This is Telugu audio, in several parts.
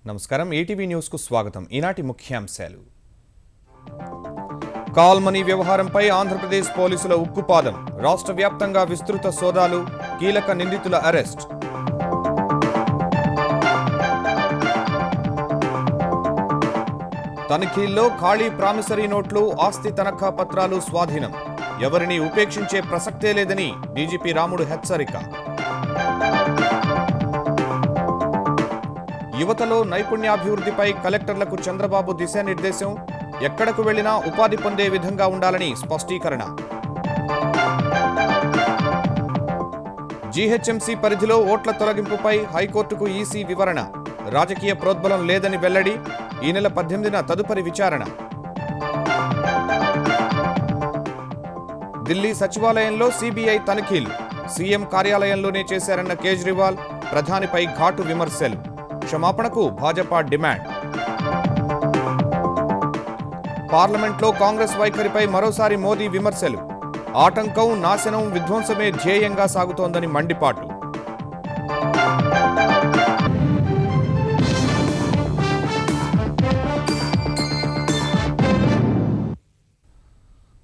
నమస్కారం ఈటీవీ న్యూస్ కు స్వాగతం. ఈనాటి ముఖ్యాంశాలు. కాల్ మనీ వ్యవహారంపై ఆంధ్రప్రదేశ్ పోలీసుల ఉక్కుపాదం. రాష్ట్ర వ్యాప్తంగా విస్తృత సోదాలు, కీలక నిందితుల అరెస్ట్. తనిఖీల్లో ఖాళీ ప్రామిసరీ నోట్లు, ఆస్తి తనఖా పత్రాలు స్వాధీనం. ఎవరిని ఉపేక్షించే ప్రసక్తే లేదని డీజీపీ రాముడు హెచ్చరిక. యువతలో నైపుణ్యాభివృద్ధిపై కలెక్టర్లకు చంద్రబాబు దిశానిర్దేశం. ఎక్కడకు వెళ్లినా ఉపాధి పొందే విధంగా ఉండాలని స్పష్టీకరణ. జీహెచ్ఎంసీ పరిధిలో ఓట్ల తొలగింపుపై హైకోర్టుకు ఈసీ వివరణ. రాజకీయ ప్రోద్బలం లేదని వెల్లడి. ఈ నెల 18న తదుపరి విచారణ. ఢిల్లీ సచివాలయంలో సీబీఐ తనిఖీలు. సీఎం కార్యాలయంలోనే చేశారన్న కేజ్రీవాల్. ప్రధానిపై ఘాటు విమర్శలు. క్షమాపణకు భాజపా డిమాండ్. పార్లమెంట్లో కాంగ్రెస్ వైఖరిపై మరోసారి మోదీ విమర్శలు. ఆటంకం, నాశనం, విధ్వంసమే ధ్యేయంగా సాగుతోందని మండిపాటు.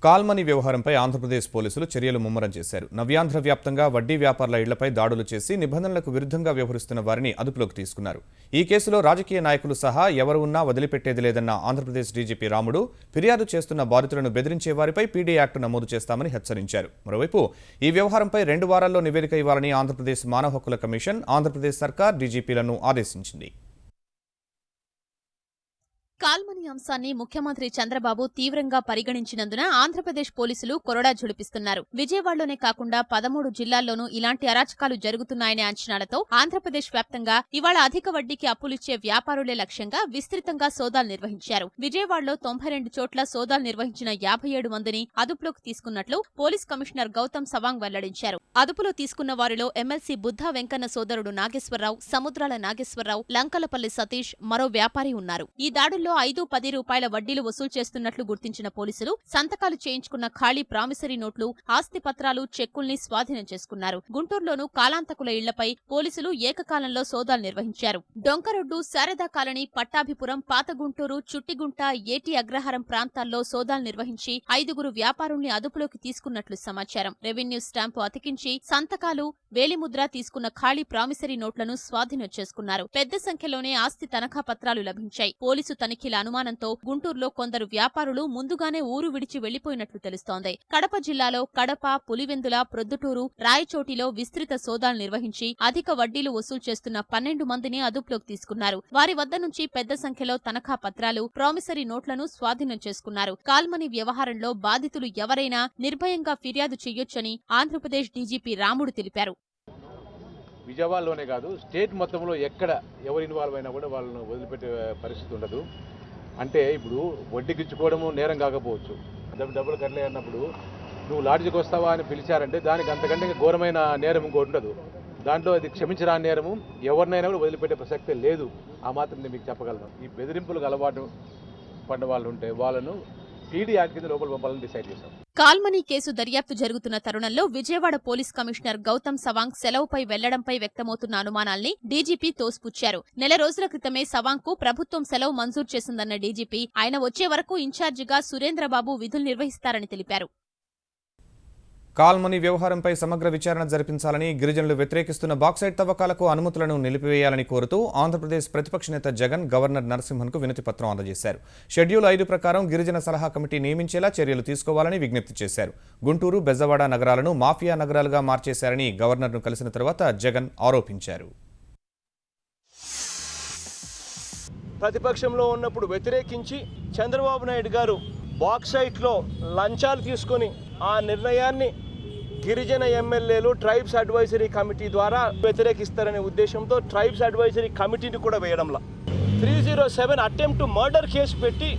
కాల్మనీ వ్యవహారంపై ఆంధ్రప్రదేశ్ పోలీసులు చర్యలు ముమ్మరం చేశారు. నవ్యాంధ్ర వ్యాప్తంగా వడ్డీ వ్యాపారుల ఇళ్లపై దాడులు చేసి నిబంధనలకు విరుద్ధంగా వ్యవహరిస్తున్న వారిని అదుపులోకి తీసుకున్నారు. ఈ కేసులో రాజకీయ నాయకులు సహా ఎవరు ఉన్నా వదిలిపెట్టేది లేదన్న ఆంధ్రప్రదేశ్ డీజీపీ రాముడు ఫిర్యాదు చేస్తున్న బాధితులను బెదిరించే వారిపై పీడీ యాక్ట్ నమోదు చేస్తామని హెచ్చరించారు. మరోవైపు ఈ వ్యవహారంపై 2 వారాల్లో నివేదిక ఇవ్వాలని ఆంధ్రప్రదేశ్ మానవ హక్కుల కమిషన్ ఆంధ్రప్రదేశ్ సర్కార్ డీజీపీలను ఆదేశించింది. కాల్మనీ అంశాన్ని ముఖ్యమంత్రి చంద్రబాబు తీవ్రంగా పరిగణించినందున ఆంధ్రప్రదేశ్ పోలీసులు కొరడా ఝుళిపిస్తున్నారు. విజయవాడలోనే కాకుండా 13 జిల్లాల్లోనూ ఇలాంటి అరాచకాలు జరుగుతున్నాయనే అంచనాలతో ఆంధ్రప్రదేశ్ వ్యాప్తంగా ఇవాళ అధిక వడ్డీకి అప్పులిచ్చే వ్యాపారులే లక్ష్యంగా విస్తృతంగా సోదాలు నిర్వహించారు. విజయవాడలో 92 చోట్ల సోదాలు నిర్వహించిన 57 మందిని అదుపులోకి తీసుకున్నట్లు పోలీస్ కమిషనర్ గౌతమ్ సవాంగ్ వెల్లడించారు. అదుపులో తీసుకున్న వారిలో ఎమ్మెల్సీ బుద్ధా వెంకన్న సోదరుడు నాగేశ్వరరావు, సముద్రాల నాగేశ్వరరావు, లంకలపల్లి సతీష్, మరో వ్యాపారి ఉన్నారు. ఈ దాడుల్లో 5-10 రూపాయల వడ్డీలు వసూలు చేస్తున్నట్లు గుర్తించిన పోలీసులు సంతకాలు చేయించుకున్న ఖాళీ ప్రామిసరీ నోట్లు, ఆస్తి పత్రాలు, చెక్కుల్ని స్వాధీనం చేసుకున్నారు. గుంటూరులోనూ కాలాంతకుల ఇళ్లపై పోలీసులు ఏకకాలంలో సోదాలు నిర్వహించారు. డొంకరొడ్డు, శారదా కాలనీ, పట్టాభిపురం, పాత గుంటూరు, చుట్టిగుంట, ఏటి అగ్రహారం ప్రాంతాల్లో సోదాలు నిర్వహించి 5గురు వ్యాపారుల్ని అదుపులోకి తీసుకున్నట్లు సమాచారం. రెవెన్యూ స్టాంపు అతికించి సంతకాలు, వేలిముద్ర తీసుకున్న ఖాళీ ప్రామిసరీ నోట్లను స్వాధీనం చేసుకున్నారు. పెద్ద సంఖ్యలోనే ఆస్తి తనఖా పత్రాలు లభించాయి. పోలీసు తనిఖీల అనుమానంతో గుంటూరులో కొందరు వ్యాపారులు ముందుగానే ఊరు విడిచి వెళ్లిపోయినట్లు తెలుస్తోంది. కడప జిల్లాలో కడప, పులివెందుల, ప్రొద్దుటూరు, రాయచోటిలో విస్తృత సోదాలు నిర్వహించి అధిక వడ్డీలు వసూలు చేస్తున్న 12 మందిని అదుపులోకి తీసుకున్నారు. వారి వద్ద నుంచి పెద్ద సంఖ్యలో తనఖా పత్రాలు, ప్రామిసరీ నోట్లను స్వాధీనం చేసుకున్నారు. కాల్మనీ వ్యవహారంలో బాధితులు ఎవరైనా నిర్భయంగా ఫిర్యాదు చేయొచ్చని ఆంధ్రప్రదేశ్ డీజీపీ రాముడు తెలిపారు. విజయవాడలోనే కాదు, స్టేట్ మొత్తంలో ఎక్కడ ఎవరు ఇన్వాల్వ్ అయినా కూడా వాళ్ళను వదిలిపెట్టే పరిస్థితి ఉండదు. అంటే ఇప్పుడు వడ్డీకిచ్చుకోవడము నేరం కాకపోవచ్చు, డబ్బులు కట్టలే అన్నప్పుడు నువ్వు లాడ్జికి వస్తావా అని పిలిచారంటే దానికి అంతకంటే ఘోరమైన నేరం ఇంకోటి ఉండదు. దాంట్లో అది క్షమించరాని నేరము, ఎవరినైనా కూడా వదిలిపెట్టే ప్రసక్తే లేదు. ఆ మాత్రం నేను మీకు చెప్పగలను. ఈ బెదిరింపులకు అలవాటు పడిన వాళ్ళు ఉంటే వాళ్ళను పీడీ యాక్ట్ కింద లోపల పంపాలని డిసైడ్ చేశాం. కాల్మనీ కేసు దర్యాప్తు జరుగుతున్న తరుణంలో విజయవాడ పోలీస్ కమిషనర్ గౌతమ్ సవాంగ్ సెలవుపై వెళ్లడంపై వ్యక్తమవుతున్న అనుమానాల్ని డీజీపీ తోసిపుచ్చారు. 1 నెల రోజుల క్రితమే సవాంగ్ కు ప్రభుత్వం సెలవు మంజూరు చేసిందన్న డీజీపీ ఆయన వచ్చే వరకు ఇన్ఛార్జిగా సురేంద్రబాబు విధులు నిర్వహిస్తారని తెలిపారు. కాల్మనీ వ్యవహారంపై సమగ్ర విచారణ జరిపించాలని, గిరిజనులు వ్యతిరేకిస్తున్న బాక్సైట్ తవ్వకాలకు అనుమతులను నిలిపివేయాలని కోరుతూ ఆంధ్రప్రదేశ్ ప్రతిపక్ష నేత జగన్ గవర్నర్ నరసింహన్కు వినతి పత్రం అందజేశారు. షెడ్యూల్ 5 ప్రకారం గిరిజన సలహా కమిటీ నియమించేలా చర్యలు తీసుకోవాలని విజ్ఞప్తి చేశారు. గుంటూరు, బెజవాడ నగరాలను మాఫియా నగరాలుగా మార్చేశారని గవర్నర్ను కలిసిన తర్వాత జగన్ ఆరోపించారు. ప్రతిపక్షంలో ఉన్నప్పుడు వ్యతిరేకించి చంద్రబాబు నాయుడు గారు బాక్సైట్లో లంచాలు తీసుకొని ఆ నిర్ణయాన్ని గిరిజన ఎమ్మెల్యేలు ట్రైబ్స్ అడ్వైజరీ కమిటీ ద్వారా వ్యతిరేకిస్తారనే ఉద్దేశంతో ట్రైబ్స్ అడ్వైజరీ కమిటీని కూడా వేయడంలా 307 అటెంప్ట్ మర్డర్ కేసు పెట్టి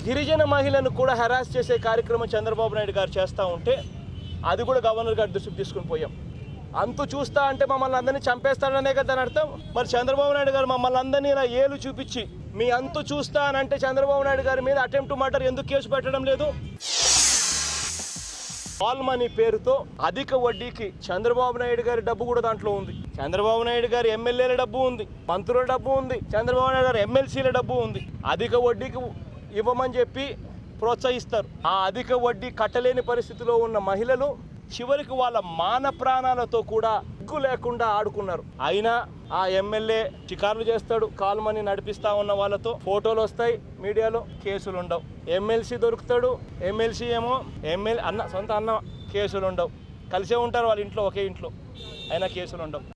గిరిజన మహిళను కూడా హెరాస్ చేసే కార్యక్రమం చంద్రబాబు నాయుడు గారు చేస్తూ ఉంటే అది కూడా గవర్నర్ గారి దృష్టికి తీసుకుని పోయాం. అంతు చూస్తా అంటే మమ్మల్ని అందరినీ చంపేస్తాడనే కదా అని అర్థం. మరి చంద్రబాబు నాయుడు గారు మమ్మల్ని అందరినీ ఇలా ఏలు చూపించి మీ అంతు చూస్తా అని అంటే చంద్రబాబు నాయుడు గారి మీద అటెంప్ట్ మర్డర్ ఎందుకు కేసు పెట్టడం లేదు? కాల్ మనీ పేరుతో అధిక వడ్డీకి చంద్రబాబు నాయుడు గారి డబ్బు కూడా దాంట్లో ఉంది. చంద్రబాబు నాయుడు గారి ఎమ్మెల్యేల డబ్బు ఉంది, మంత్రుల డబ్బు ఉంది, చంద్రబాబు నాయుడు గారి ఎమ్మెల్సీల డబ్బు ఉంది. అధిక వడ్డీకి ఇవ్వమని చెప్పి ప్రోత్సహిస్తారు. ఆ అధిక వడ్డీ కట్టలేని పరిస్థితిలో ఉన్న మహిళలు చివరికి వాళ్ళ మాన ప్రాణాలతో కూడా సిగ్గు లేకుండా ఆడుకున్నారు. అయినా ఆ ఎమ్మెల్యే షికారులు చేస్తాడు, కాల్ మనీ నడిపిస్తా ఉన్న వాళ్ళతో ఫోటోలు వస్తాయి మీడియాలో, కేసులు ఉండవు. ఎమ్మెల్సీ దొరుకుతాడు, ఎమ్మెల్సీ ఏమో సొంత అన్న, కేసులు ఉండవు. కలిసే ఉంటారు వాళ్ళ ఇంట్లో, ఒకే ఇంట్లో, అయినా కేసులు ఉండవు.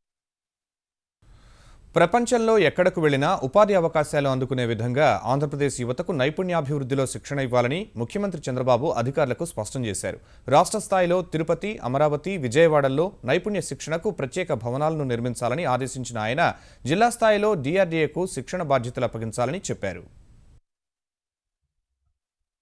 ప్రపంచంలో ఎక్కడకు వెళ్లినా ఉపాధి అవకాశాలు అందుకునే విధంగా ఆంధ్రప్రదేశ్ యువతకు నైపుణ్యాభివృద్ధిలో శిక్షణ ఇవ్వాలని ముఖ్యమంత్రి చంద్రబాబు అధికారులకు స్పష్టం చేశారు. రాష్ట్ర స్థాయిలో తిరుపతి, అమరావతి, విజయవాడల్లో నైపుణ్య శిక్షణకు ప్రత్యేక భవనాలను నిర్మించాలని ఆదేశించిన ఆయన జిల్లా స్థాయిలో DRDAకు శిక్షణ బాధ్యతలు అప్పగించాలని చెప్పారు.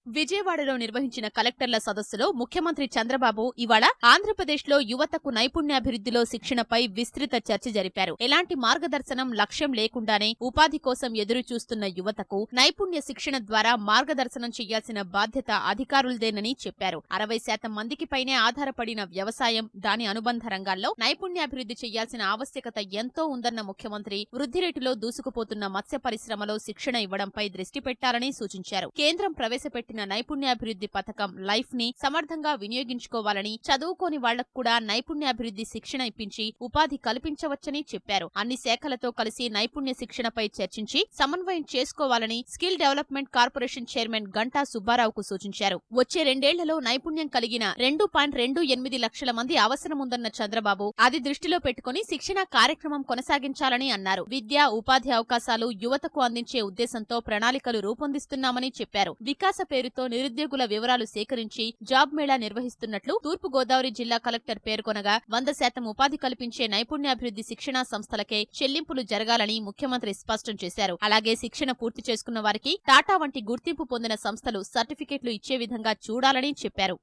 విజయవాడలో నిర్వహించిన కలెక్టర్ల సదస్సులో ముఖ్యమంత్రి చంద్రబాబు ఇవాళ ఆంధ్రప్రదేశ్లో యువతకు నైపుణ్యాభివృద్ధిలో శిక్షణపై విస్తృత చర్చ జరిపారు. ఎలాంటి మార్గదర్శనం, లక్ష్యం లేకుండానే ఉపాధి కోసం ఎదురు చూస్తున్న యువతకు నైపుణ్య శిక్షణ ద్వారా మార్గదర్శనం చేయాల్సిన బాధ్యత అధికారులదేనని చెప్పారు. 60% మందికి పైనే ఆధారపడిన వ్యవసాయం, దాని అనుబంధ రంగాల్లో నైపుణ్యాభివృద్ధి చేయాల్సిన ఆవశ్యకత ఎంతో ఉందన్న ముఖ్యమంత్రి వృద్ధి రేటులో దూసుకుపోతున్న మత్స్య పరిశ్రమలో శిక్షణ ఇవ్వడంపై దృష్టి పెట్టాలని సూచించారు. కేంద్రం ప్రవేశపెట్టిన నైపుణ్యాభివృద్ధి పథకం లైఫ్ ని సమర్థంగా వినియోగించుకోవాలని, చదువుకోని వాళ్లకు కూడా నైపుణ్యాభివృద్ధి శిక్షణ ఇప్పించి ఉపాధి కల్పించవచ్చని చెప్పారు. అన్ని శాఖలతో కలిసి నైపుణ్య శిక్షణపై చర్చించి సమన్వయం చేసుకోవాలని skill development corporation chairman Ganta సుబ్బారావుకు సూచించారు. వచ్చే 2 ఏళ్లలో నైపుణ్యం కలిగిన 2.28 లక్షల మంది అవసరముందన్న చంద్రబాబు అది దృష్టిలో పెట్టుకుని శిక్షణ కార్యక్రమం కొనసాగించాలని అన్నారు. విద్య, ఉపాధి అవకాశాలు యువతకు అందించే ఉద్దేశంతో ప్రణాళికలు రూపొందిస్తున్నామని చెప్పారు. వికాస పేరుతో నిరుద్యోగుల వివరాలు సేకరించి జాబ్ మేళా నిర్వహిస్తున్నట్లు తూర్పుగోదావరి జిల్లా కలెక్టర్ పేర్కొనగా 100% ఉపాధి కల్పించే నైపుణ్యాభివృద్ధి శిక్షణా సంస్థలకే చెల్లింపులు జరగాలని ముఖ్యమంత్రి స్పష్టం చేశారు. అలాగే శిక్షణ పూర్తి చేసుకున్న వారికి టాటా వంటి గుర్తింపు పొందిన సంస్థలు సర్టిఫికెట్లు ఇచ్చే విధంగా చూడాలని చెప్పారు.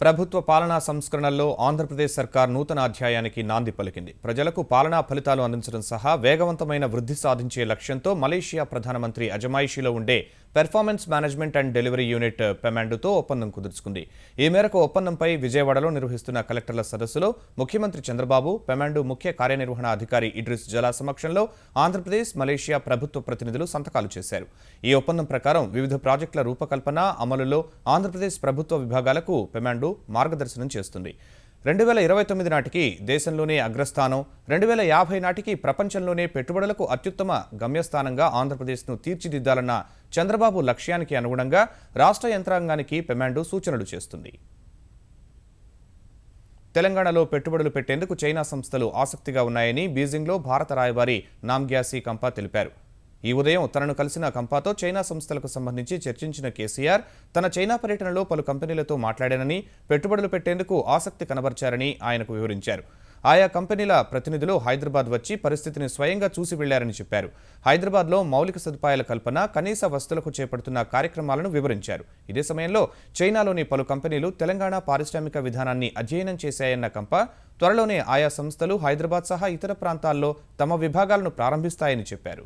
ప్రభుత్వ పాలనా సంస్కరణల్లో ఆంధ్రప్రదేశ్ సర్కార్ నూతన అధ్యాయానికి నాంది పలికింది. ప్రజలకు పాలనా ఫలితాలు అందించడం సహా వేగవంతమైన వృద్ధి సాధించే లక్ష్యంతో మలేషియా ప్రధానమంత్రి అజమాయిషీలో ఉండే performance management and delivery unit పెమాండుతో ఒప్పందం కుదుర్చుకుంది. ఈ మేరకు ఒప్పందంపై విజయవాడలో నిర్వహిస్తున్న కలెక్టర్ల సదస్సులో ముఖ్యమంత్రి చంద్రబాబు, పెమాండు ముఖ్య కార్యనిర్వహణ అధికారి ఇడ్రిస్ జలా సమక్షంలో ఆంధ్రప్రదేశ్, మలేషియా ప్రభుత్వ ప్రతినిధులు సంతకాలు చేశారు. ఈ ఒప్పందం ప్రకారం వివిధ ప్రాజెక్టుల రూపకల్పన, అమలులో ఆంధ్రప్రదేశ్ ప్రభుత్వ విభాగాలకు పెమాండు మార్గదర్శనం చేస్తుంది. 2029 నాటికి దేశంలోనే అగ్రస్థానం, 2050 నాటికి ప్రపంచంలోనే పెట్టుబడులకు అత్యుత్తమ గమ్యస్థానంగా ఆంధ్రప్రదేశ్ను తీర్చిదిద్దాలన్న చంద్రబాబు లక్ష్యానికి అనుగుణంగా రాష్ట్ర యంత్రాంగానికి పెమాండు సూచనలు చేస్తుంది. తెలంగాణలో పెట్టుబడులు పెట్టేందుకు చైనా సంస్థలు ఆసక్తిగా ఉన్నాయని బీజింగ్లో భారత రాయబారి నామ్గ్యాసీ కంపా తెలిపారు. ఈ ఉదయం తనను కలిసిన కంపాతో చైనా సంస్థలకు సంబంధించి చర్చించిన కేసీఆర్ తన చైనా పర్యటనలో పలు కంపెనీలతో మాట్లాడానని, పెట్టుబడులు పెట్టేందుకు ఆసక్తి కనబర్చారని ఆయనకు వివరించారు. ఆయా కంపెనీల ప్రతినిధులు హైదరాబాద్ వచ్చి పరిస్థితిని స్వయంగా చూసి వెళ్లారని చెప్పారు. హైదరాబాద్లో మౌలిక సదుపాయాల కల్పన, కనీస వసతులకు చేపడుతున్న కార్యక్రమాలను వివరించారు. ఇదే సమయంలో చైనాలోని పలు కంపెనీలు తెలంగాణ పారిశ్రామిక విధానాన్ని అధ్యయనం చేశాయన్న కంప త్వరలోనే ఆయా సంస్థలు హైదరాబాద్ సహా ఇతర ప్రాంతాల్లో తమ విభాగాలను ప్రారంభిస్తాయని చెప్పారు.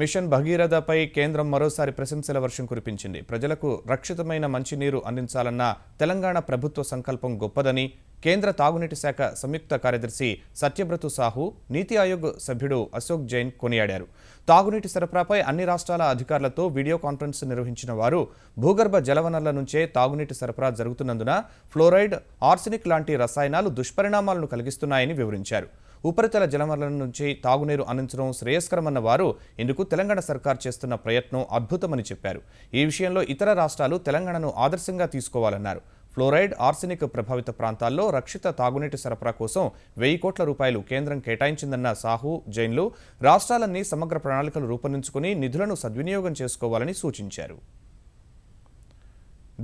మిషన్ భగీరథపై కేంద్రం మరోసారి ప్రశంసల వర్షం కురిపించింది. ప్రజలకు రక్షితమైన మంచినీరు అందించాలన్న తెలంగాణ ప్రభుత్వ సంకల్పం గొప్పదని కేంద్ర తాగునీటి శాఖ సంయుక్త కార్యదర్శి సత్యబ్రతు సాహు, నీతి ఆయోగ్ సభ్యుడు అశోక్ జైన్ కొనియాడారు. తాగునీటి సరఫరాపై అన్ని రాష్ట్రాల అధికారులతో వీడియో కాన్ఫరెన్స్ నిర్వహించిన వారు భూగర్భ జలవనరుల నుంచే తాగునీటి సరఫరా జరుగుతున్నందున ఫ్లోరైడ్, ఆర్సెనిక్ లాంటి రసాయనాలు దుష్పరిణామాలను కలిగిస్తున్నాయని వివరించారు. ఉపరితల జలవనరుల నుంచి తాగునీరు అందించడం శ్రేయస్కరమన్న వారు ఇందుకు తెలంగాణ సర్కార్ చేస్తున్న ప్రయత్నం అద్భుతమని చెప్పారు. ఈ విషయంలో ఇతర రాష్ట్రాలు తెలంగాణను ఆదర్శంగా తీసుకోవాలన్నారు. ఫ్లోరైడ్, ఆర్సెనిక్ ప్రభావిత ప్రాంతాల్లో రక్షిత తాగునీటి సరఫరా కోసం 1000 కోట్ల రూపాయలు కేంద్రం కేటాయించిందన్న సాహు, జైన్లు రాష్ట్రాలన్నీ సమగ్ర ప్రణాళికలు రూపొందించుకుని నిధులను సద్వినియోగం చేసుకోవాలని సూచించారు.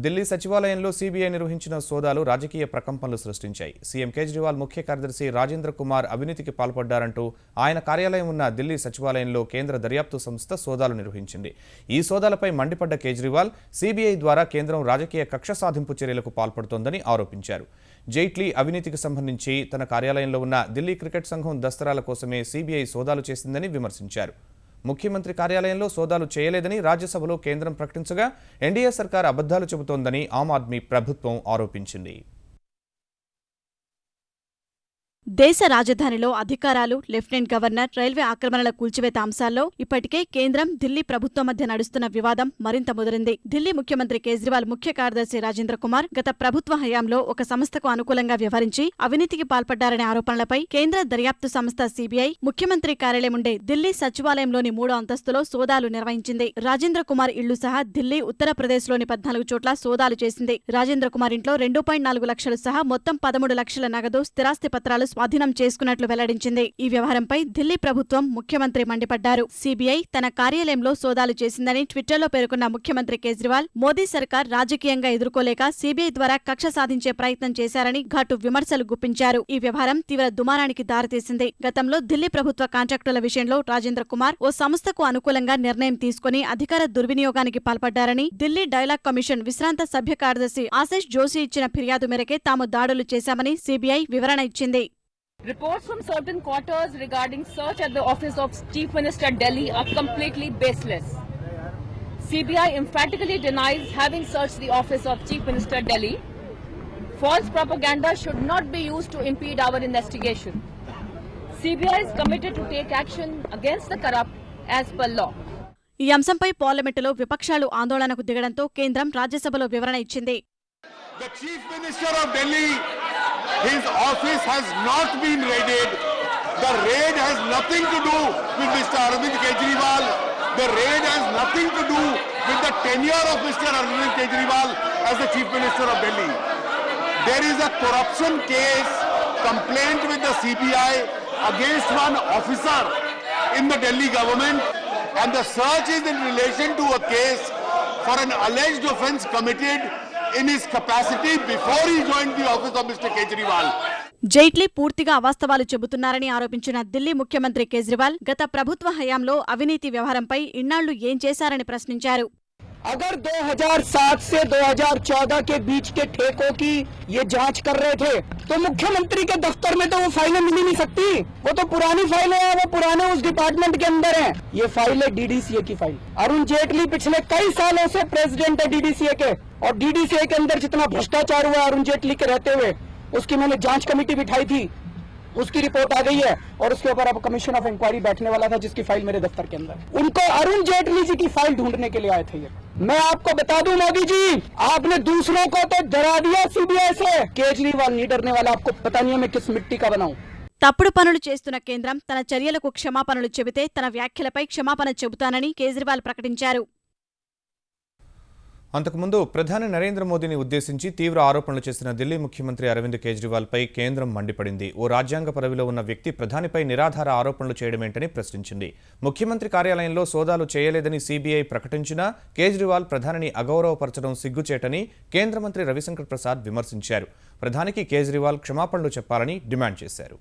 ఢిల్లీ సచివాలయంలో సీబీఐ నిర్వహించిన సోదాలు రాజకీయ ప్రకంపనలు సృష్టించాయి. సీఎం కేజ్రీవాల్ ముఖ్య కార్యదర్శి రాజేంద్ర కుమార్ అవినీతికి పాల్పడ్డారంటూ ఆయన కార్యాలయం ఉన్న ఢిల్లీ సచివాలయంలో కేంద్ర దర్యాప్తు సంస్థ సోదాలు నిర్వహించింది. ఈ సోదాలపై మండిపడ్డ కేజ్రీవాల్ సీబీఐ ద్వారా కేంద్రం రాజకీయ కక్ష సాధింపు చర్యలకు పాల్పడుతోందని ఆరోపించారు. జైట్లీ అవినీతికి సంబంధించి తన కార్యాలయంలో ఉన్న ఢిల్లీ క్రికెట్ సంఘం దస్తరాల కోసమే సీబీఐ సోదాలు చేసిందని విమర్శించారు. ముఖ్యమంత్రి కార్యాలయంలో సోదాలు చేయలేదని రాజ్యసభలో కేంద్రం ప్రకటించగా ఎన్డీఏ సర్కార్ అబద్ధాలు చెబుతోందని ఆమ్ ఆద్మీ ప్రభుత్వం ఆరోపించింది. దేశ రాజధానిలో అధికారాలు, లెఫ్టినెంట్ గవర్నర్, రైల్వే ఆక్రమణల కూల్చివేత అంశాల్లో ఇప్పటికే కేంద్రం, ఢిల్లీ ప్రభుత్వం మధ్య నడుస్తున్న వివాదం మరింత ముదిరింది. ఢిల్లీ ముఖ్యమంత్రి కేజ్రీవాల్ ముఖ్య కార్యదర్శి రాజేంద్ర కుమార్ గత ప్రభుత్వ హయాంలో ఒక సంస్థకు అనుకూలంగా వ్యవహరించి అవినీతికి పాల్పడ్డారనే ఆరోపణలపై కేంద్ర దర్యాప్తు సంస్థ సిబిఐ ముఖ్యమంత్రి కార్యాలయం ఉండే ఢిల్లీ సచివాలయంలోని 3వ అంతస్తులో సోదాలు నిర్వహించింది. రాజేంద్ర కుమార్ ఇళ్లు సహా ఢిల్లీ, ఉత్తరప్రదేశ్లోని 14 చోట్ల సోదాలు చేసింది. రాజేంద్ర కుమార్ ఇంట్లో 2.4 లక్షలు సహా మొత్తం 13 లక్షల నగదు, స్థిరాస్తి పత్రాలు స్వాధీనం చేసుకున్నట్లు వెల్లడించింది. ఈ వ్యవహారంపై ఢిల్లీ ప్రభుత్వం, ముఖ్యమంత్రి మండిపడ్డారు. సిబిఐ తన కార్యాలయంలో సోదాలు చేసిందని ట్విట్టర్లో పేర్కొన్న ముఖ్యమంత్రి కేజ్రీవాల్, మోదీ సర్కార్ రాజకీయంగా ఎదుర్కోలేక సిబిఐ ద్వారా కక్ష సాధించే ప్రయత్నం చేశారని ఘాటు విమర్శలు గుప్పించారు. ఈ వ్యవహారం తీవ్ర దుమారానికి దారితీసింది. గతంలో ఢిల్లీ ప్రభుత్వ కాంట్రాక్టుల విషయంలో రాజేంద్ర కుమార్ ఓ సంస్థకు అనుకూలంగా నిర్ణయం తీసుకుని అధికార దుర్వినియోగానికి పాల్పడ్డారని ఢిల్లీ డైలాగ్ కమిషన్ విశ్రాంత సభ్య కార్యదర్శి ఆశిష్ జోషి ఇచ్చిన ఫిర్యాదు మేరకే తాము దాడులు చేశామని సిబిఐ వివరణ ఇచ్చింది. Reports from certain quarters regarding search at the office of Chief Minister Delhi are completely baseless. CBI emphatically denies having searched the office of Chief Minister Delhi. False propaganda should not be used to impede our investigation. CBI is committed to take action against the corrupt as per law. ఈ అంశంపై పార్లమెంటులో విపక్షాలు ఆందోళనకు దిగడంతో కేంద్రం రాజ్యసభలో వివరణ ఇచ్చింది. The Chief Minister of Delhi, his office has not been raided. The raid has nothing to do with Mr. Arvind Kejriwal. The raid has nothing to do with the tenure of Mr. Arvind Kejriwal as the Chief Minister of Delhi. There is a corruption case, complaint with the CBI against one officer in the Delhi government, and the search is in relation to a case for an alleged offence committed in his capacity before he joined the office of Mr. Kejriwal. Jaitley పూర్తిగా అవాస్తవాలు చెబుతున్నారని ఆరోపించిన ఢిల్లీ ముఖ్యమంత్రి కేజ్రీవాల్ గత ప్రభుత్వ హయాంలో అవినీతి వ్యవహారంపై ఇన్నాళ్లు ఏం చేశారని ప్రశ్నించారు. अगर 2007 से 2014 के बीच के ठेकों की ये जांच कर रहे थे तो मुख्यमंत्री के दफ्तर में तो वो फाइलें मिल ही नहीं सकती. वो तो पुरानी फाइलें हैं, वो पुराने उस डिपार्टमेंट के अंदर हैं. ये फाइल है डीडीसीए की फाइल. अरुण जेटली पिछले कई सालों से प्रेसिडेंट है डीडीसीए के, और डीडीसीए के अंदर जितना भ्रष्टाचार हुआ अरुण जेटली के रहते हुए, उसकी मैंने जांच कमेटी बिठाई थी. उसकी रिपोर्ट आ गई है और उसके ऊपर अब कमीशन ऑफ इंक्वायरी बैठने वाला था, जिसकी फाइल मेरे दफ्तर के अंदर. उनको अरुण जेटली जी की फाइल ढूंढने के लिए आए थे. ये मैं आपको बता दूं मोदी जी, आपने दूसरों को तो डरा दिया सीबीआई से. केजरीवाल नहीं डरने वाला. आपको पता नहीं है मैं किस मिट्टी का बनाऊं. తప్పుడు పనులు చేస్తున్న కేంద్రం తన చర్యలకు క్షమాపణలు చెబితే తన వ్యాఖ్యలపై క్షమాపణ చెబుతానని కేజ్రీవాల్ ప్రకటించారు. అంతకుముందు ప్రధాని నరేంద్ర మోదీని ఉద్దేశించి తీవ్ర ఆరోపణలు చేసిన ఢిల్లీ ముఖ్యమంత్రి అరవింద్ కేజ్రీవాల్పై కేంద్రం మండిపడింది. ఓ రాజ్యాంగ పదవిలో ఉన్న వ్యక్తి ప్రధానిపై నిరాధార ఆరోపణలు చేయడమేంటని ప్రశ్నించింది. ముఖ్యమంత్రి కార్యాలయంలో సోదాలు చేయలేదని సిబిఐ ప్రకటించినా కేజ్రీవాల్ ప్రధానిని అగౌరవపరచడం సిగ్గుచేటని కేంద్ర మంత్రి రవిశంకర్ ప్రసాద్ విమర్శించారు. ప్రధానికి కేజ్రీవాల్ క్షమాపణలు చెప్పాలని డిమాండ్ చేశారు.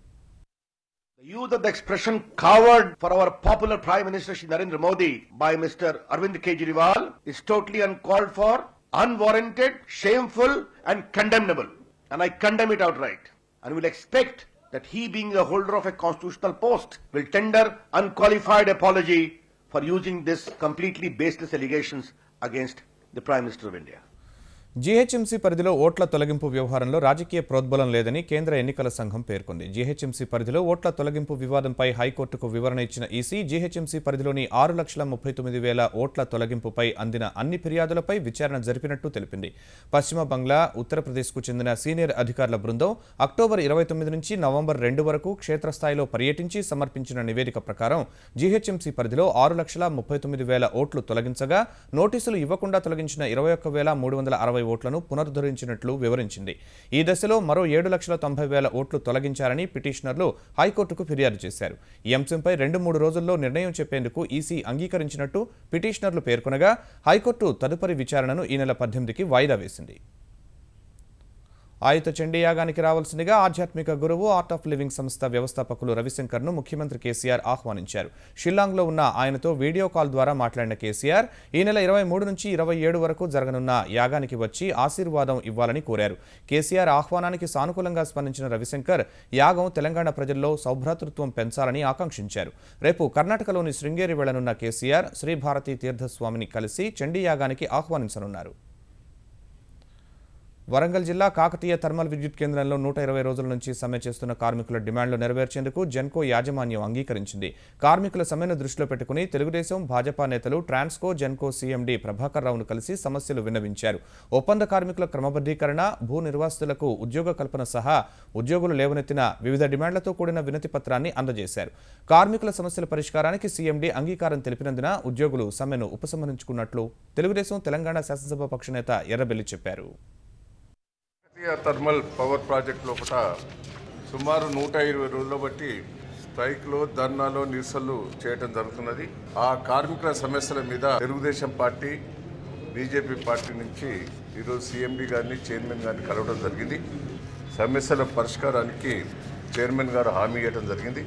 The use of the expression coward for our popular Prime Minister Shri Narendra Modi by Mr. Arvind Kejriwal is totally uncalled for, unwarranted, shameful and condemnable. And I condemn it outright. And will expect that he, being the holder of a constitutional post, will tender unqualified apology for using this completely baseless allegations against the Prime Minister of India. GHMC పరిధిలో ఓట్ల తొలగింపు వ్యవహారంలో రాజకీయ ప్రోద్బలం లేదని కేంద్ర ఎన్నికల సంఘం పేర్కొంది. జీహెచ్ఎంసీ పరిధిలో ఓట్ల తొలగింపు వివాదంపై హైకోర్టుకు వివరణ ఇచ్చిన ఈసీ జీహెచ్ఎంసీ పరిధిలోని 6,39,000 ఓట్ల తొలగింపుపై అందిన అన్ని ఫిర్యాదులపై విచారణ జరిపినట్టు తెలిపింది. పశ్చిమ బంగ్లా, ఉత్తరప్రదేశ్కు చెందిన సీనియర్ అధికారుల బృందం అక్టోబర్ 29 నుంచి నవంబర్ 2 వరకు క్షేత్రస్థాయిలో పర్యటించి సమర్పించిన నివేదిక ప్రకారం జీహెచ్ఎంసీ పరిధిలో 6,39,000 ఓట్లు తొలగించగా నోటీసులు ఇవ్వకుండా తొలగించిన 21,360 ఓట్లను పునరుద్ధరించినట్లు వివరించింది. ఈ దశలో మరో 7,90,000 ఓట్లు తొలగించారని పిటిషనర్లు హైకోర్టుకు ఫిర్యాదు చేశారు. ఈ అంశంపై 2-3 రోజుల్లో నిర్ణయం చెప్పేందుకు ఈసీ అంగీకరించినట్టు పిటిషనర్లు పేర్కొనగా హైకోర్టు తదుపరి విచారణను ఈ నెల 18కి వాయిదా వేసింది. ఆయుత చండీ యాగానికి రావాల్సిందిగా ఆధ్యాత్మిక గురువు ఆర్ట్ ఆఫ్ లివింగ్ సంస్థ వ్యవస్థాపకులు రవిశంకర్ను ముఖ్యమంత్రి కేసీఆర్ ఆహ్వానించారు. షిల్లాంగ్లో ఉన్న ఆయనతో వీడియో కాల్ ద్వారా మాట్లాడిన కేసీఆర్ ఈ నెల 23 నుంచి 27 వరకు జరగనున్న యాగానికి వచ్చి ఆశీర్వాదం ఇవ్వాలని కోరారు. కేసీఆర్ ఆహ్వానానికి సానుకూలంగా స్పందించిన రవిశంకర్ యాగం తెలంగాణ ప్రజల్లో సౌభ్రాతృత్వం పెంచాలని ఆకాంక్షించారు. రేపు కర్ణాటకలోని శృంగేరి వెళ్లనున్న కేసీఆర్ శ్రీభారతి తీర్థస్వామిని కలిసి చండీ యాగానికి ఆహ్వానించనున్నారు. వరంగల్ జిల్లా కాకతీయ థర్మల్ విద్యుత్ కేంద్రంలో 120 రోజుల నుంచి సమ్మె చేస్తున్న కార్మికుల డిమాండ్లు నెరవేర్చేందుకు జెన్కో యాజమాన్యం అంగీకరించింది. కార్మికుల సమ్మెను దృష్టిలో పెట్టుకుని తెలుగుదేశం, భాజపా నేతలు ట్రాన్స్కో, జెన్కో సీఎండీ ప్రభాకర్ రావును కలిసి సమస్యలు విన్నవించారు. ఒప్పంద కార్మికుల క్రమబద్ధీకరణ, భూ నిర్వాసితులకు ఉద్యోగ కల్పన సహా ఉద్యోగులు లేవనెత్తిన వివిధ డిమాండ్లతో కూడిన వినతి పత్రాన్ని అందజేశారు. కార్మికుల సమస్యల పరిష్కారానికి సీఎండీ అంగీకారం తెలిపినందున ఉద్యోగులు సమ్మెను ఉపసంహరించుకున్నట్లు తెలుగుదేశం తెలంగాణ శాసనసభ పక్ష నేత ఎర్రబెల్లి చెప్పారు. థర్మల్ పవర్ ప్రాజెక్ట్ లోపల సుమారు 120 రోజుల బట్టి స్ట్రైక్లో, ధర్నాలో, నిరసనలు చేయడం జరుగుతున్నది. ఆ కార్మికుల సమస్యల మీద తెలుగుదేశం పార్టీ, బీజేపీ పార్టీ నుంచి ఈరోజు సీఎండీ గారిని, చైర్మన్ గారిని కలవడం జరిగింది. సమస్యల పరిష్కారానికి చైర్మన్ గారు హామీ ఇవ్వడం జరిగింది.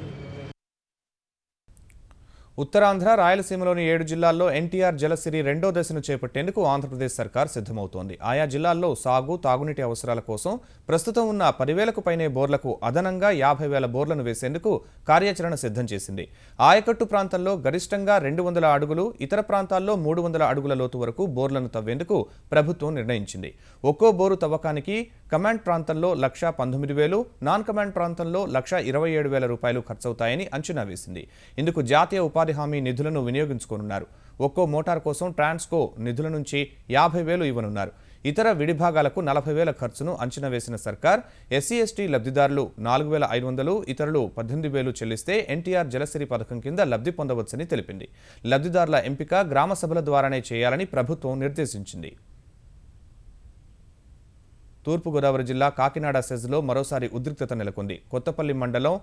ఉత్తరాంధ్ర, రాయలసీమలోని 7 జిల్లాల్లో ఎన్టీఆర్ జలసిరి రెండో దశను చేపట్టేందుకు ఆంధ్రప్రదేశ్ సర్కార్ సిద్ధమవుతోంది. ఆయా జిల్లాల్లో సాగు, తాగునీటి అవసరాల కోసం ప్రస్తుతం ఉన్న 10,000కు పైనే బోర్లకు అదనంగా 50,000 బోర్లను వేసేందుకు కార్యాచరణ సిద్ధం చేసింది. ఆయకట్టు ప్రాంతంలో గరిష్టంగా 200 అడుగులు, ఇతర ప్రాంతాల్లో 300 అడుగుల లోతు వరకు బోర్లను తవ్వేందుకు ప్రభుత్వం నిర్ణయించింది. ఒక్కో బోరు తవ్వకానికి కమాండ్ ప్రాంతంలో 1,19,000, నాన్ కమాండ్ ప్రాంతంలో 1,27,000 రూపాయలు ఖర్చవుతాయని అంచనా వేసింది. ఇందుకు జాతీయ ఉపాధి హామీ నిధులను వినియోగించుకోనున్నారు. ఒక్కో మోటార్ కోసం ట్రాన్స్కో నిధుల నుంచి 50,000 ఇవ్వనున్నారు. ఇతర విడిభాగాలకు 40,000 ఖర్చును అంచనా వేసిన సర్కార్ ఎస్సీ/ఎస్టీ లబ్ధిదారులు 4,500, ఇతరులు 18,000 చెల్లిస్తే ఎన్టీఆర్ జలసిరి పథకం కింద లబ్ధి పొందవచ్చని తెలిపింది. లబ్ధిదారుల ఎంపిక గ్రామ సభల ద్వారానే చేయాలని ప్రభుత్వం నిర్దేశించింది. తూర్పుగోదావరి జిల్లా కాకినాడ సెజ్లో మరోసారి ఉద్రిక్తత నెలకొంది. కొత్తపల్లి మండలం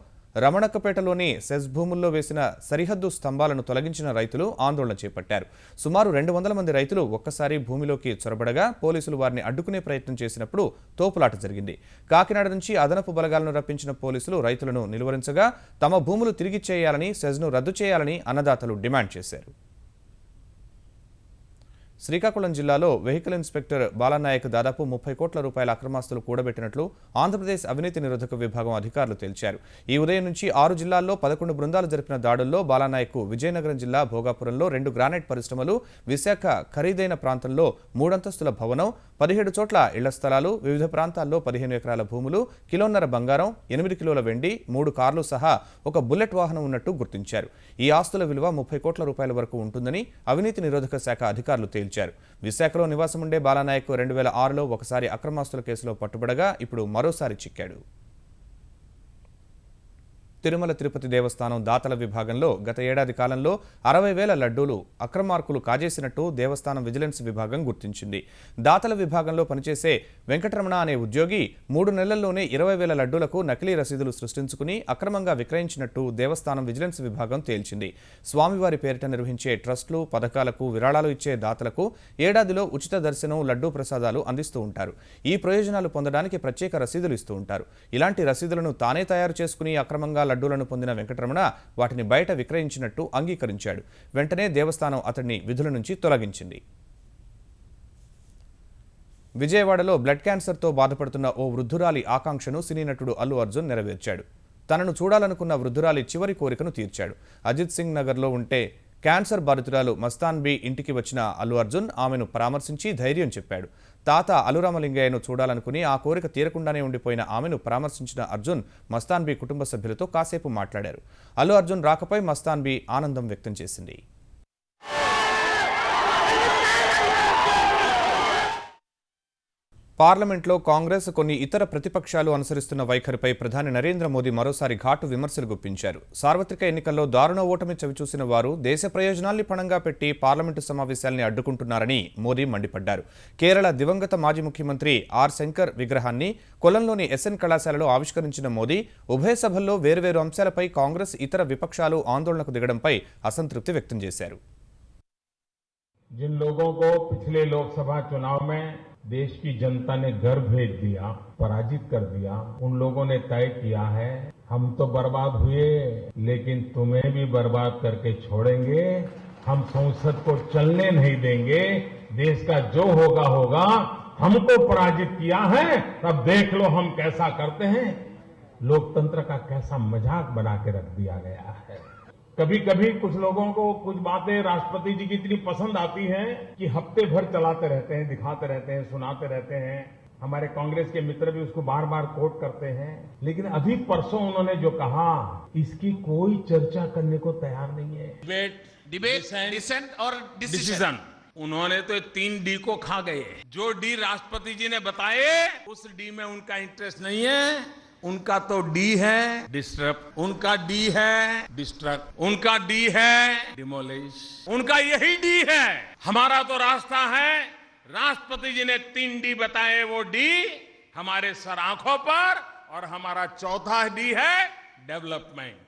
రమణక్కపేటలోని సెజ్ భూముల్లో వేసిన సరిహద్దు స్తంభాలను తొలగించిన రైతులు ఆందోళన చేపట్టారు. సుమారు 200 మంది రైతులు ఒక్కసారి భూమిలోకి చొరబడగా పోలీసులు వారిని అడ్డుకునే ప్రయత్నం చేసినప్పుడు తోపులాట జరిగింది. కాకినాడ నుంచి అదనపు బలగాలను రప్పించిన పోలీసులు రైతులను నిలువరించగా తమ భూములు తిరిగిచ్చేయాలని, సెజ్ను రద్దు చేయాలని అన్నదాతలు డిమాండ్ చేశారు. శ్రీకాకుళం జిల్లాలో వెహికల్ ఇన్స్పెక్టర్ బాలనాయక్ దాదాపు 30 కోట్ల రూపాయల అక్రమాస్తులు కూడబెట్టినట్లు ఆంధ్రప్రదేశ్ అవినీతి నిరోధక విభాగం అధికారులు తేల్చారు. ఈ ఉదయం నుంచి 6 జిల్లాల్లో 11 బృందాలు జరిపిన దాడుల్లో బాలనాయక్ విజయనగరం జిల్లా భోగాపురంలో 2 గ్రానైట్ పరిశ్రమలు, విశాఖ ఖరీదైన ప్రాంతంలో 3 అంతస్తుల భవనం, 17 చోట్ల ఇళ్ల స్థలాలు, వివిధ ప్రాంతాల్లో 15 ఎకరాల భూములు, కిలోన్నర బంగారం, 8 కిలోల వెండి, 3 కార్లు సహా ఒక బుల్లెట్ వాహనం ఉన్నట్టు గుర్తించారు. ఈ ఆస్తుల విలువ 30 కోట్ల రూపాయల వరకు ఉంటుందని అవినీతి నిరోధక శాఖ అధికారులు తేల్చారు. విశాఖలో నివాసముండే బాలనాయక్ 2006లో ఒకసారి అక్రమాస్తుల కేసులో పట్టుబడగా ఇప్పుడు మరోసారి చిక్కాడు. తిరుమల తిరుపతి దేవస్థానం దాతల విభాగంలో గత ఏడాది కాలంలో 60,000 లడ్డూలు అక్రమార్కులు కాజేసినట్టు దేవస్థానం విజిలెన్స్ విభాగం గుర్తించింది. దాతల విభాగంలో పనిచేసే వెంకటరమణ అనే ఉద్యోగి 3 నెలల్లోనే 20,000 లడ్డూలకు నకిలీ రసీదులు సృష్టించుకుని అక్రమంగా విక్రయించినట్టు దేవస్థానం విజిలెన్స్ విభాగం తేల్చింది. స్వామివారి పేరిట నిర్వహించే ట్రస్టులు, పథకాలకు విరాళాలు ఇచ్చే దాతలకు ఏడాదిలో ఉచిత దర్శనం, లడ్డూ ప్రసాదాలు అందిస్తూ ఉంటారు. ఈ ప్రయోజనాలు పొందడానికి ప్రత్యేక రసీదులు ఇస్తూ ఉంటారు. ఇలాంటి రసీదులను తానే తయారు చేసుకుని అక్రమంగా లడ్డూలను పొందిన వెంకటరమణ వాటిని బయట విక్రయించినట్టు అంగీకరించాడు. వెంటనే దేవస్థానం అతడిని విధుల నుంచి తొలగించింది. విజయవాడలో బ్లడ్ క్యాన్సర్తో బాధపడుతున్న ఓ వృద్ధురాలి ఆకాంక్షను సినీ నటుడు అల్లు అర్జున్ నెరవేర్చాడు. తనను చూడాలనుకున్న వృద్ధురాలి చివరి కోరికను తీర్చాడు. అజిత్ సింగ్ నగర్లో ఉంటే క్యాన్సర్ బాధితురాలు మస్తాన్ బి ఇంటికి వచ్చిన అల్లు అర్జున్ ఆమెను పరామర్శించి ధైర్యం చెప్పాడు. తాత అలురామలింగయ్యను చూడాలనుకుని ఆ కోరిక తీరకుండానే ఉండిపోయిన ఆమెను పరామర్శించిన అర్జున్ మస్తాన్ బి కుటుంబ సభ్యులతో కాసేపు మాట్లాడారు. అల్లు అర్జున్ రాకపై మస్తాన్ బి ఆనందం వ్యక్తం చేసింది. పార్లమెంట్లో కాంగ్రెస్, కొన్ని ఇతర ప్రతిపక్షాలు అనుసరిస్తున్న వైఖరిపై ప్రధాని నరేంద్ర మోదీ మరోసారి ఘాటు విమర్శలు గుప్పించారు. సార్వత్రిక ఎన్నికల్లో దారుణ ఓటమి చవిచూసిన వారు దేశ ప్రయోజనాల్ని పణంగా పెట్టి పార్లమెంటు సమావేశాల్ని అడ్డుకుంటున్నారని మోదీ మండిపడ్డారు. కేరళ దివంగత మాజీ ముఖ్యమంత్రి ఆర్ శంకర్ విగ్రహాన్ని కొలంలోని ఎస్ఎన్ కళాశాలలో ఆవిష్కరించిన మోదీ ఉభయ సభల్లో వేర్వేరు అంశాలపై కాంగ్రెస్, ఇతర విపక్షాలు ఆందోళనకు దిగడంపై అసంతృప్తి వ్యక్తం చేశారు. जिन लोगों को पिछले लोकसभा चुनाव में देश की जनता ने घर भेज दिया, पराजित कर दिया। उन लोगों ने तय किया है हम तो बर्बाद हुए लेकिन तुम्हें भी बर्बाद करके छोड़ेंगे। हम संसद को चलने नहीं देंगे। देश का जो होगा होगा। हमको पराजित किया है, तब देख लो हम कैसा करते हैं। लोकतंत्र का कैसा मजाक बना के रख दिया गया है। कभी कभी कुछ लोगों को कुछ बातें राष्ट्रपति जी की इतनी पसंद आती हैं कि हफ्ते भर चलाते रहते हैं, दिखाते रहते हैं, सुनाते रहते हैं। हमारे कांग्रेस के मित्र भी उसको बार बार कोट करते हैं। लेकिन अभी परसों उन्होंने जो कहा, इसकी कोई चर्चा करने को तैयार नहीं है। डिबेट, डिसेंट और डिसीजन। उन्होंने तो 3 डी को खा गए। जो डी राष्ट्रपति जी ने बताए उस डी में उनका इंटरेस्ट नहीं है। उनका तो डी है डिस्टर्ब, उनका डी है डिस्ट्रक्ट, उनका डी है डिमोलिश, उनका यही डी है। हमारा तो रास्ता है, राष्ट्रपति जी ने 3 डी बताए, वो डी हमारे सर आंखों पर, और हमारा चौथा डी है डेवलपमेंट।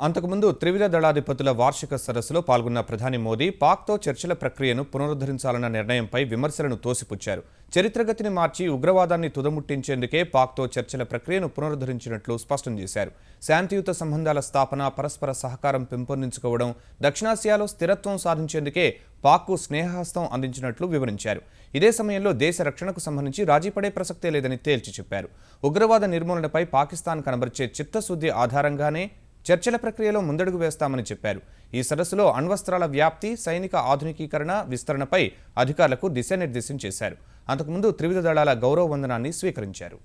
అంతకుముందు త్రివిధ దళాధిపతుల వార్షిక సదస్సులో పాల్గొన్న ప్రధాని మోదీ పాక్తో చర్చల ప్రక్రియను పునరుద్ధరించాలన్న నిర్ణయంపై విమర్శలను తోసిపుచ్చారు. చరిత్రగతిని మార్చి ఉగ్రవాదాన్ని తుదముట్టించేందుకే పాక్తో చర్చల ప్రక్రియను పునరుద్ధరించినట్లు స్పష్టం చేశారు. శాంతియుత సంబంధాల స్థాపన, పరస్పర సహకారం పెంపొందించుకోవడం, దక్షిణాసియాలో స్థిరత్వం సాధించేందుకే పాక్కు స్నేహహస్తం అందించినట్లు వివరించారు. ఇదే సమయంలో దేశ రక్షణకు సంబంధించి రాజీపడే ప్రసక్తే లేదని తేల్చి చెప్పారు. ఉగ్రవాద నిర్మూలనపై పాకిస్తాన్ కనబరిచే చిత్తశుద్ధి ఆధారంగానే చర్చల ప్రక్రియలో ముందడుగు వేస్తామని చెప్పారు. ఈ సదస్సులో అణ్వస్త్రాల వ్యాప్తి, సైనిక ఆధునికీకరణ, విస్తరణపై అధికారులకు దిశానిర్దేశం చేశారు. అంతకుముందు త్రివిధ దళాల గౌరవ వందనాన్ని స్వీకరించారు.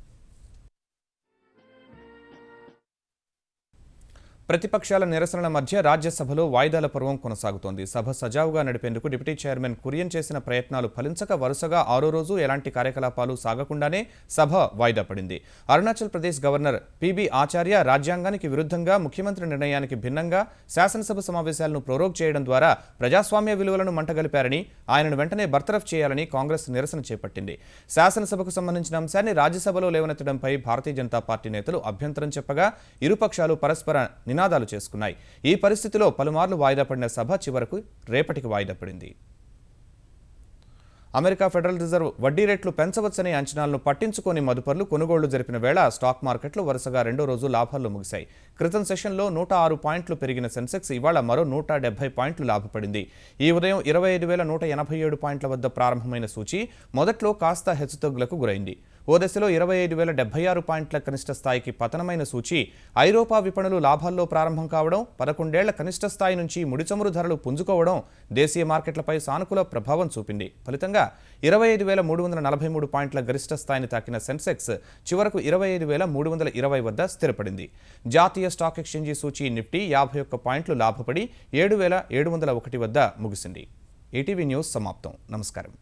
ప్రతిపక్షాల నిరసనల మధ్య రాజ్యసభలో వాయిదాల పర్వం కొనసాగుతోంది. సభ సజావుగా నడిపేందుకు డిప్యూటీ చైర్మన్ కురియన్ చేసిన ప్రయత్నాలు ఫలించక వరుసగా 6వ రోజు ఎలాంటి కార్యకలాపాలు సాగకుండానే సభ వాయిదా పడింది. అరుణాచల్ ప్రదేశ్ గవర్నర్ పిబి ఆచార్య రాజ్యాంగానికి విరుద్ధంగా, ముఖ్యమంత్రి నిర్ణయానికి భిన్నంగా శాసనసభ సమావేశాలను ప్రోరోగ్ చేయడం ద్వారా ప్రజాస్వామ్య విలువలను మంటగలిపారని, ఆయనను వెంటనే బర్తరఫ్ చేయాలని కాంగ్రెస్ నిరసన చేపట్టింది. శాసనసభకు సంబంధించిన అంశాన్ని రాజ్యసభలో లేవనెత్తడంపై భారతీయ జనతా పార్టీ నేతలు అభ్యంతరం చెప్పగా ఇరుపక్షాలు పరస్పర నినాదాలు చేసుకున్నాయి. ఈ పరిస్థితిలో పలుమార్లు వాయిదా పడిన సభ చివరకు రేపటికి వాయిదా పడింది. అమెరికా ఫెడరల్ రిజర్వ్ వడ్డీ రేట్లు పెంచవచ్చనే అంచనాలను పట్టించుకొని మదుపర్లు కొనుగోళ్లు జరిపిన వేళ స్టాక్ మార్కెట్లు వరుసగా 2వ రోజు లాభాల్లో ముగిశాయి. క్రితం సెషన్లో 106 పాయింట్లు పెరిగిన సెన్సెక్స్ ఇవాళ మరో 170 పాయింట్లు లాభపడింది. ఈ ఉదయం 25,187 పాయింట్ల వద్ద ప్రారంభమైన సూచీ మొదట్లో కాస్త హెచ్చుతగ్గులకు గురైంది. ఓ దశలో 25,076 పాయింట్ల కనిష్ట స్థాయికి పతనమైన సూచీ ఐరోపా విపణులు లాభాల్లో ప్రారంభం కావడం, 11 ఏళ్ల కనిష్ట స్థాయి నుంచి ముడిచమురు ధరలు పుంజుకోవడం దేశీయ మార్కెట్లపై సానుకూల ప్రభావం చూపింది. ఫలితంగా 25,343 పాయింట్ల గరిష్ట స్థాయిని తాకిన సెన్సెక్స్ చివరకు 25,320 వద్ద స్థిరపడింది. జాతీయ స్టాక్ ఎక్స్చేంజీ సూచీ నిఫ్టీ 51 పాయింట్లు లాభపడి 7,701 వద్ద ముగిసింది. ఈటీవీ న్యూస్ సమాప్తం. నమస్కారం.